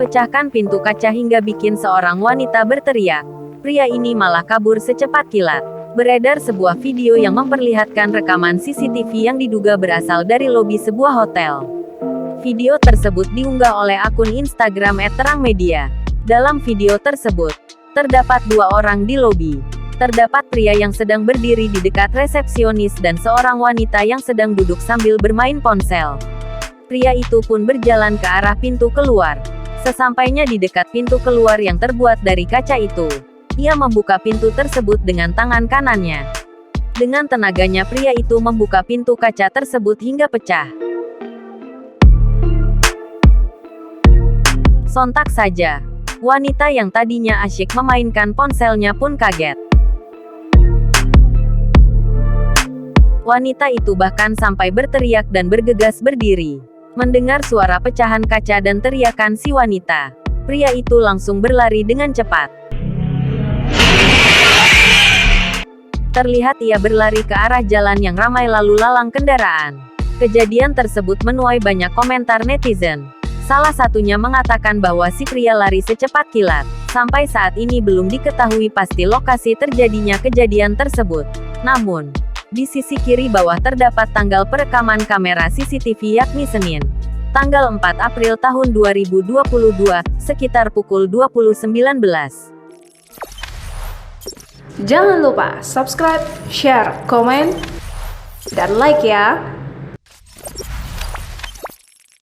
pecahkan pintu kaca hingga bikin seorang wanita berteriak. Pria ini malah kabur secepat kilat. Beredar sebuah video yang memperlihatkan rekaman CCTV yang diduga berasal dari lobi sebuah hotel. Video tersebut diunggah oleh akun Instagram @terangmedia. Dalam video tersebut, terdapat dua orang di lobi. Terdapat pria yang sedang berdiri di dekat resepsionis dan seorang wanita yang sedang duduk sambil bermain ponsel. Pria itu pun berjalan ke arah pintu keluar. Sesampainya di dekat pintu keluar yang terbuat dari kaca itu, ia membuka pintu tersebut dengan tangan kanannya. Dengan tenaganya pria itu membuka pintu kaca tersebut hingga pecah. Sontak saja, wanita yang tadinya asyik memainkan ponselnya pun kaget. Wanita itu bahkan sampai berteriak dan bergegas berdiri. Mendengar suara pecahan kaca dan teriakan si wanita, pria itu langsung berlari dengan cepat. Terlihat ia berlari ke arah jalan yang ramai lalu lalang kendaraan. Kejadian tersebut menuai banyak komentar netizen. Salah satunya mengatakan bahwa si pria lari secepat kilat. Sampai saat ini belum diketahui pasti lokasi terjadinya kejadian tersebut. Namun, di sisi kiri bawah terdapat tanggal perekaman kamera CCTV yakni Senin, tanggal 4 April tahun 2022, sekitar pukul 20.19. Jangan lupa subscribe, share, komen, dan like ya!